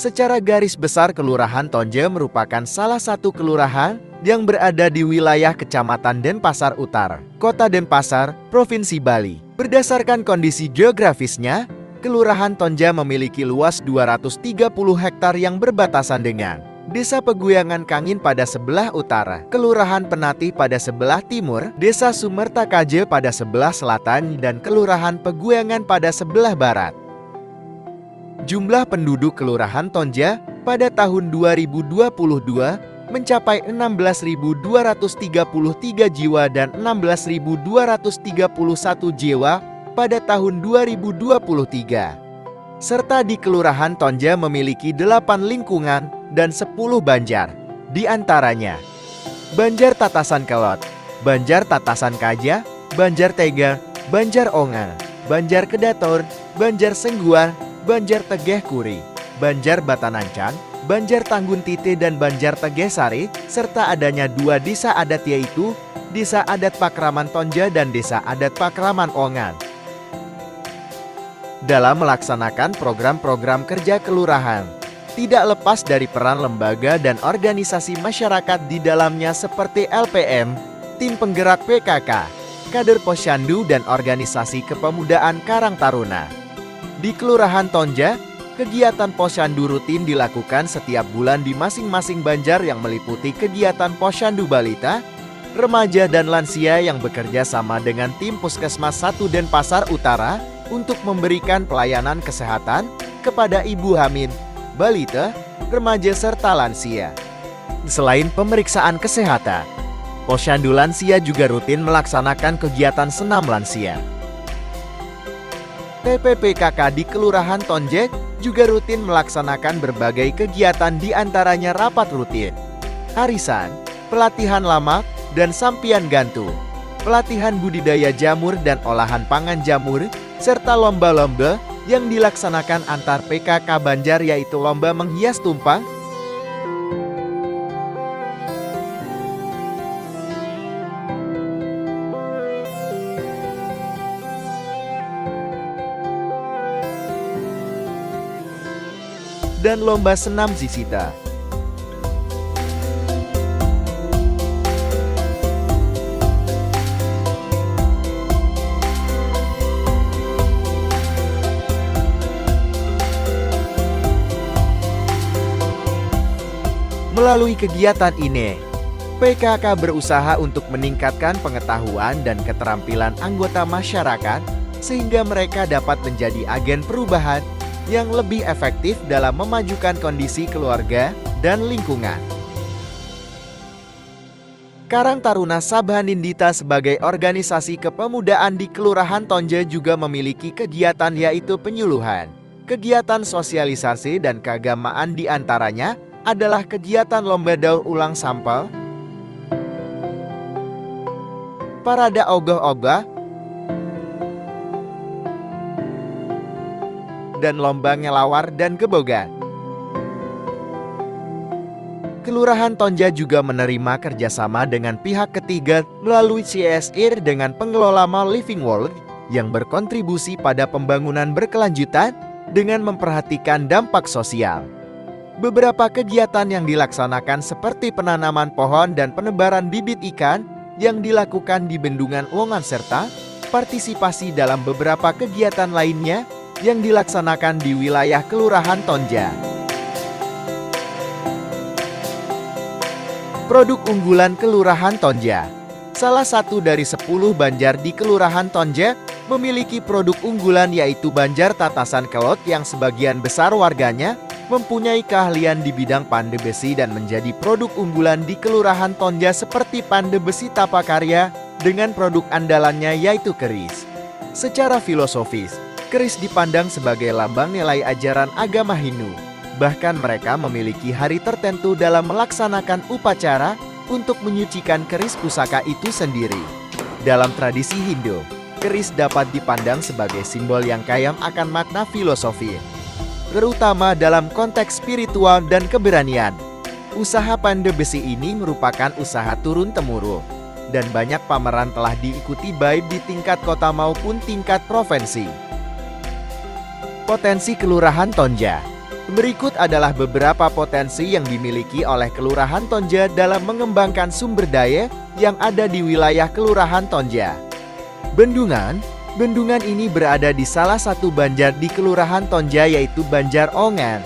Secara garis besar, Kelurahan Tonje merupakan salah satu kelurahan yang berada di wilayah Kecamatan Denpasar Utara, Kota Denpasar, Provinsi Bali. Berdasarkan kondisi geografisnya, Kelurahan Tonje memiliki luas 230 hektar yang berbatasan dengan Desa Peguyangan Kangin pada sebelah utara, Kelurahan Penati pada sebelah timur, Desa Sumertakaje pada sebelah selatan, dan Kelurahan Peguyangan pada sebelah barat. Jumlah penduduk Kelurahan Tonje pada tahun 2022 mencapai 16.233 jiwa dan 16.231 jiwa pada tahun 2023. Serta di Kelurahan Tonje memiliki 8 lingkungan dan 10 banjar. Di antaranya Banjar Tatasan Kelot, Banjar Tatasan Kaja, Banjar Tega, Banjar Onga, Banjar Kedator, Banjar Sengguar, Banjar Tegeh Kuri, Banjar Batanancang, Banjar Tanggun Tite, dan Banjar Tegeh Sari, serta adanya 2 desa adat yaitu Desa Adat Pakraman Tonje dan Desa Adat Pakraman Ongan. Dalam melaksanakan program-program kerja kelurahan, tidak lepas dari peran lembaga dan organisasi masyarakat di dalamnya seperti LPM, Tim Penggerak PKK, Kader Posyandu, dan organisasi kepemudaan Karang Taruna. Di Kelurahan Tonje, kegiatan Posyandu rutin dilakukan setiap bulan di masing-masing banjar yang meliputi kegiatan Posyandu Balita, remaja, dan lansia yang bekerja sama dengan tim Puskesmas 1 Denpasar Utara untuk memberikan pelayanan kesehatan kepada ibu hamil, balita, remaja, serta lansia. Selain pemeriksaan kesehatan, Posyandu Lansia juga rutin melaksanakan kegiatan senam lansia. TPPKK di Kelurahan Tonje juga rutin melaksanakan berbagai kegiatan, di antaranya rapat rutin, arisan, pelatihan lamak dan sampian gantung, pelatihan budidaya jamur dan olahan pangan jamur, serta lomba-lomba yang dilaksanakan antar PKK Banjar yaitu lomba menghias tumpang, dan lomba senam sisita. Melalui kegiatan ini, PKK berusaha untuk meningkatkan pengetahuan dan keterampilan anggota masyarakat sehingga mereka dapat menjadi agen perubahan yang lebih efektif dalam memajukan kondisi keluarga dan lingkungan. Karang Taruna Sabha Nindita sebagai organisasi kepemudaan di Kelurahan Tonje juga memiliki kegiatan yaitu penyuluhan, kegiatan sosialisasi, dan keagamaan. Di antaranya adalah kegiatan lomba daur ulang sampel, parada ogoh-ogoh, dan lomba ngelawar dan gebogan. Kelurahan Tonje juga menerima kerjasama dengan pihak ketiga melalui CSR dengan pengelola Mall Living World yang berkontribusi pada pembangunan berkelanjutan dengan memperhatikan dampak sosial. Beberapa kegiatan yang dilaksanakan seperti penanaman pohon dan penebaran bibit ikan yang dilakukan di Bendungan Wongan serta partisipasi dalam beberapa kegiatan lainnya yang dilaksanakan di wilayah Kelurahan Tonje. Produk unggulan Kelurahan Tonje. Salah satu dari 10 banjar di Kelurahan Tonje memiliki produk unggulan yaitu Banjar Tatasan Kelot yang sebagian besar warganya mempunyai keahlian di bidang pande besi dan menjadi produk unggulan di Kelurahan Tonje seperti pande besi Tapakarya dengan produk andalannya yaitu keris. Secara filosofis, keris dipandang sebagai lambang nilai ajaran agama Hindu. Bahkan mereka memiliki hari tertentu dalam melaksanakan upacara untuk menyucikan keris pusaka itu sendiri. Dalam tradisi Hindu, keris dapat dipandang sebagai simbol yang kaya akan makna filosofi, terutama dalam konteks spiritual dan keberanian. Usaha pande besi ini merupakan usaha turun-temurun, dan banyak pameran telah diikuti baik di tingkat kota maupun tingkat provinsi. Potensi Kelurahan Tonje. Berikut adalah beberapa potensi yang dimiliki oleh Kelurahan Tonja dalam mengembangkan sumber daya yang ada di wilayah Kelurahan Tonja. Bendungan. Bendungan ini berada di salah satu banjar di Kelurahan Tonja, yaitu Banjar Ongan.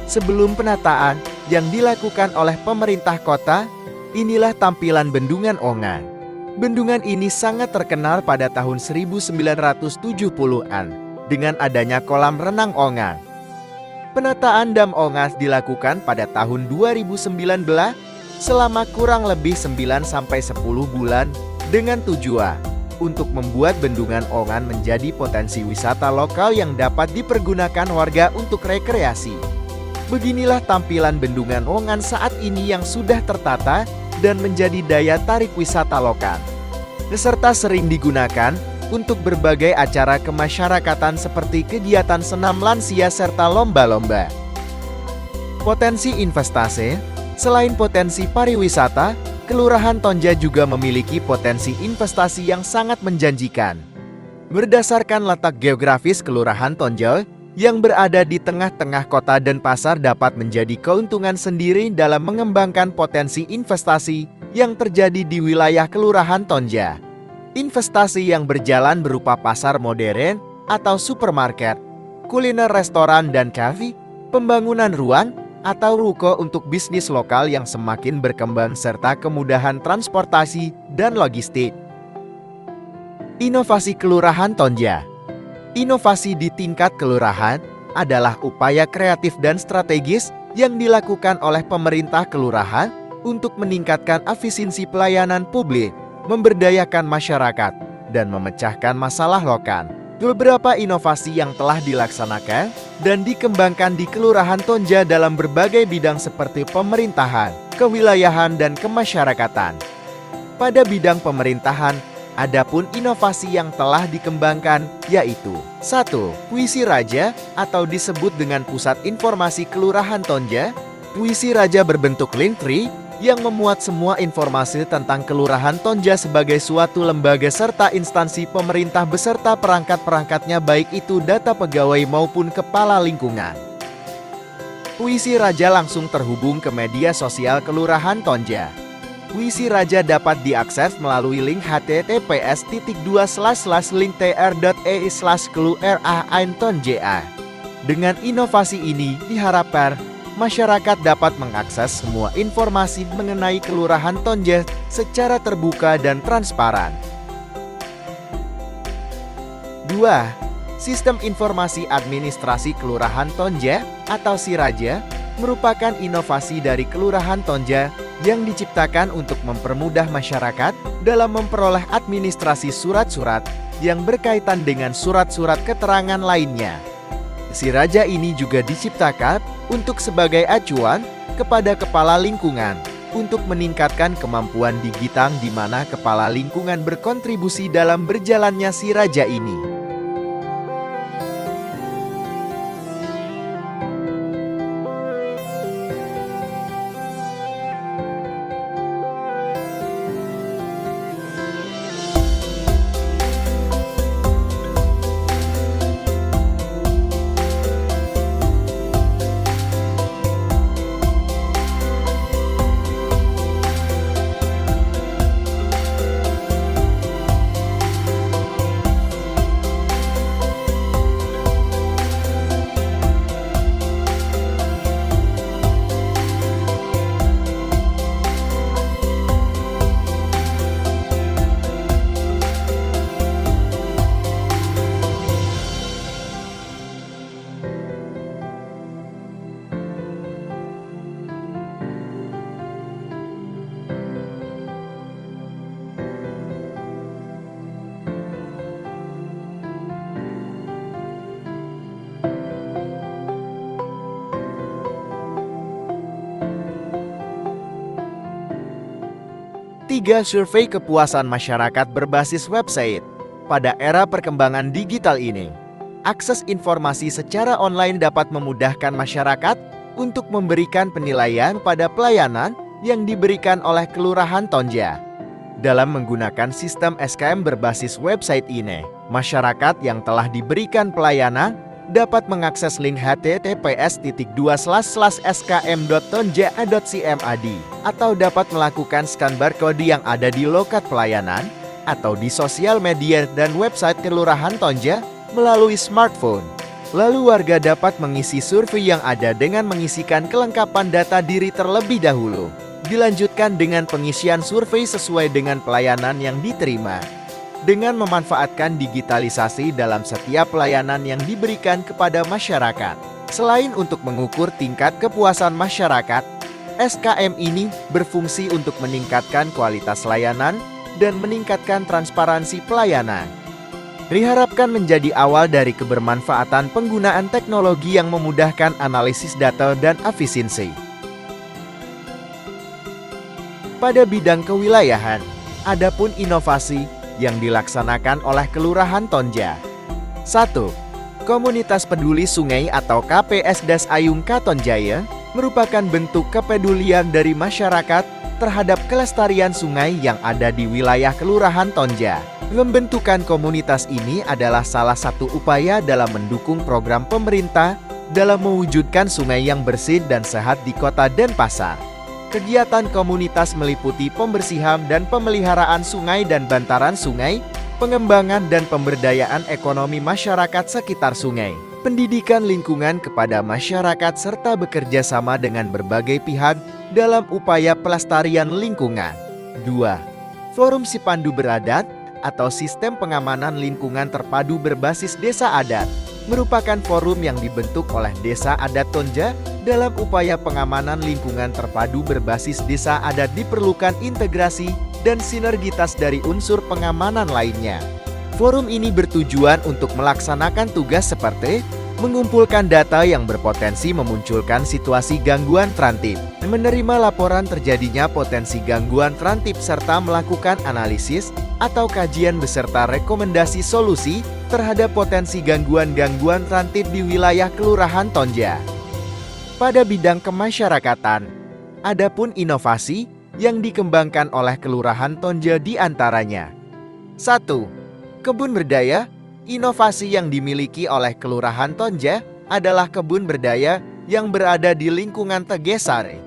Sebelum penataan yang dilakukan oleh pemerintah kota, inilah tampilan Bendungan Ongan. Bendungan ini sangat terkenal pada tahun 1970-an dengan adanya kolam renang Ongan. Penataan Dam Ongas dilakukan pada tahun 2019 selama kurang lebih 9-10 bulan dengan tujuan untuk membuat Bendungan Ongan menjadi potensi wisata lokal yang dapat dipergunakan warga untuk rekreasi. Beginilah tampilan Bendungan Ongan saat ini yang sudah tertata dan menjadi daya tarik wisata lokal, serta sering digunakan untuk berbagai acara kemasyarakatan seperti kegiatan senam lansia serta lomba-lomba. Potensi investasi. Selain potensi pariwisata, Kelurahan Tonja juga memiliki potensi investasi yang sangat menjanjikan. Berdasarkan letak geografis Kelurahan Tonja yang berada di tengah-tengah kota dan pasar dapat menjadi keuntungan sendiri dalam mengembangkan potensi investasi yang terjadi di wilayah Kelurahan Tonja. Investasi yang berjalan berupa pasar modern atau supermarket, kuliner restoran dan kafe, pembangunan ruang atau ruko untuk bisnis lokal yang semakin berkembang serta kemudahan transportasi dan logistik. Inovasi Kelurahan Tonja. Inovasi di tingkat kelurahan adalah upaya kreatif dan strategis yang dilakukan oleh pemerintah kelurahan untuk meningkatkan efisiensi pelayanan publik, memberdayakan masyarakat, dan memecahkan masalah lokal. Beberapa inovasi yang telah dilaksanakan dan dikembangkan di Kelurahan Tonja dalam berbagai bidang seperti pemerintahan, kewilayahan, dan kemasyarakatan. Pada bidang pemerintahan, adapun inovasi yang telah dikembangkan yaitu 1. Puisi Raja atau disebut dengan Pusat Informasi Kelurahan Tonja. Puisi Raja berbentuk link tree yang memuat semua informasi tentang Kelurahan Tonja sebagai suatu lembaga serta instansi pemerintah beserta perangkat-perangkatnya baik itu data pegawai maupun kepala lingkungan. Puisi Raja langsung terhubung ke media sosial Kelurahan Tonja. Puisi Raja dapat diakses melalui link https://linktr.ee/kelurahan.ja. Dengan inovasi ini diharapkan masyarakat dapat mengakses semua informasi mengenai Kelurahan Tonja secara terbuka dan transparan. 2. Sistem Informasi Administrasi Kelurahan Tonja atau SIRAJA merupakan inovasi dari Kelurahan Tonja yang diciptakan untuk mempermudah masyarakat dalam memperoleh administrasi surat-surat yang berkaitan dengan surat-surat keterangan lainnya. SIRAJA ini juga diciptakan untuk sebagai acuan kepada kepala lingkungan untuk meningkatkan kemampuan digital di mana kepala lingkungan berkontribusi dalam berjalannya SIRAJA ini. Tiga, survei kepuasan masyarakat berbasis website. Pada era perkembangan digital ini, akses informasi secara online dapat memudahkan masyarakat untuk memberikan penilaian pada pelayanan yang diberikan oleh Kelurahan Tonja. Dalam menggunakan sistem SKM berbasis website ini, masyarakat yang telah diberikan pelayanan dapat mengakses link https://skm.tonja.cmad atau dapat melakukan scan barcode yang ada di loket pelayanan atau di sosial media dan website Kelurahan Tonja melalui smartphone. Lalu warga dapat mengisi survei yang ada dengan mengisikan kelengkapan data diri terlebih dahulu. Dilanjutkan dengan pengisian survei sesuai dengan pelayanan yang diterima. Dengan memanfaatkan digitalisasi dalam setiap pelayanan yang diberikan kepada masyarakat. Selain untuk mengukur tingkat kepuasan masyarakat, SKM ini berfungsi untuk meningkatkan kualitas layanan dan meningkatkan transparansi pelayanan. Diharapkan menjadi awal dari kebermanfaatan penggunaan teknologi yang memudahkan analisis data dan efisiensi. Pada bidang kewilayahan, adapun inovasi yang dilaksanakan oleh Kelurahan Tonja. 1. Komunitas Peduli Sungai atau KPS Das Ayung Katonjaya merupakan bentuk kepedulian dari masyarakat terhadap kelestarian sungai yang ada di wilayah Kelurahan Tonja. Pembentukan komunitas ini adalah salah satu upaya dalam mendukung program pemerintah dalam mewujudkan sungai yang bersih dan sehat di Kota Denpasar. Kegiatan komunitas meliputi pembersihan dan pemeliharaan sungai dan bantaran sungai, pengembangan dan pemberdayaan ekonomi masyarakat sekitar sungai, pendidikan lingkungan kepada masyarakat serta bekerja sama dengan berbagai pihak dalam upaya pelestarian lingkungan. 2. Forum Sipandu Beradat atau Sistem Pengamanan Lingkungan Terpadu Berbasis Desa Adat merupakan forum yang dibentuk oleh Desa Adat Tonja. Dalam upaya pengamanan lingkungan terpadu berbasis desa adat diperlukan integrasi dan sinergitas dari unsur pengamanan lainnya. Forum ini bertujuan untuk melaksanakan tugas seperti mengumpulkan data yang berpotensi memunculkan situasi gangguan terantip, menerima laporan terjadinya potensi gangguan terantip serta melakukan analisis atau kajian beserta rekomendasi solusi terhadap potensi gangguan-gangguan terantip di wilayah Kelurahan Tonja. Pada bidang kemasyarakatan, adapun inovasi yang dikembangkan oleh Kelurahan Tonja di antaranya. 1. Kebun berdaya. Inovasi yang dimiliki oleh Kelurahan Tonja adalah kebun berdaya yang berada di lingkungan Tegesari.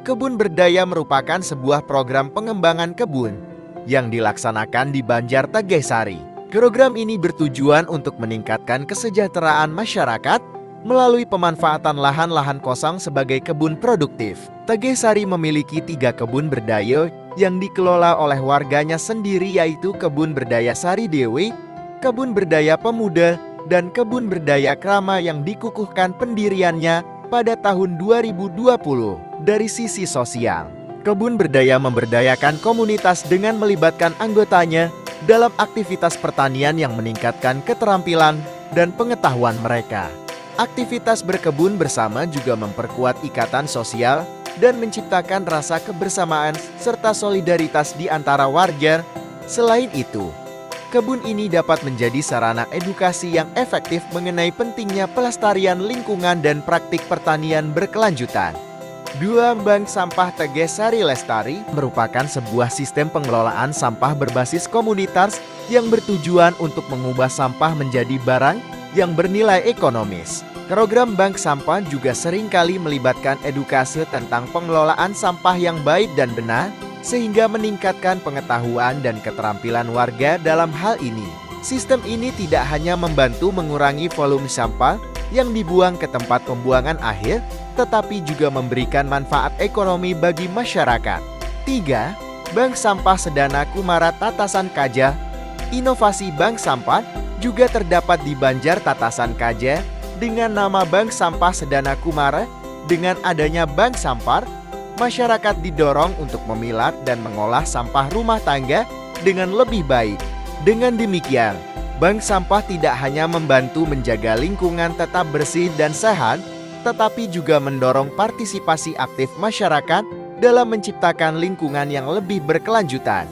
Kebun berdaya merupakan sebuah program pengembangan kebun yang dilaksanakan di Banjar Tegesari. Program ini bertujuan untuk meningkatkan kesejahteraan masyarakat melalui pemanfaatan lahan-lahan kosong sebagai kebun produktif. Tegesari memiliki 3 kebun berdaya yang dikelola oleh warganya sendiri, yaitu Kebun Berdaya Sari Dewi, Kebun Berdaya Pemuda, dan Kebun Berdaya Krama yang dikukuhkan pendiriannya pada tahun 2020. Dari sisi sosial, kebun berdaya memberdayakan komunitas dengan melibatkan anggotanya dalam aktivitas pertanian yang meningkatkan keterampilan dan pengetahuan mereka. Aktivitas berkebun bersama juga memperkuat ikatan sosial dan menciptakan rasa kebersamaan serta solidaritas di antara warga. Selain itu, kebun ini dapat menjadi sarana edukasi yang efektif mengenai pentingnya pelestarian lingkungan dan praktik pertanian berkelanjutan. 2. Bank Sampah Tegesari Lestari merupakan sebuah sistem pengelolaan sampah berbasis komunitas yang bertujuan untuk mengubah sampah menjadi barang yang bernilai ekonomis. Program Bank Sampah juga seringkali melibatkan edukasi tentang pengelolaan sampah yang baik dan benar, sehingga meningkatkan pengetahuan dan keterampilan warga dalam hal ini. Sistem ini tidak hanya membantu mengurangi volume sampah yang dibuang ke tempat pembuangan akhir, tetapi juga memberikan manfaat ekonomi bagi masyarakat. 3. Bank Sampah Sedana Kumara Tatasan Kaja. Inovasi bank sampah juga terdapat di Banjar Tatasan Kaja dengan nama Bank Sampah Sedana Kumara. Dengan adanya bank sampah, masyarakat didorong untuk memilah dan mengolah sampah rumah tangga dengan lebih baik. Dengan demikian, bank sampah tidak hanya membantu menjaga lingkungan tetap bersih dan sehat, tetapi juga mendorong partisipasi aktif masyarakat dalam menciptakan lingkungan yang lebih berkelanjutan.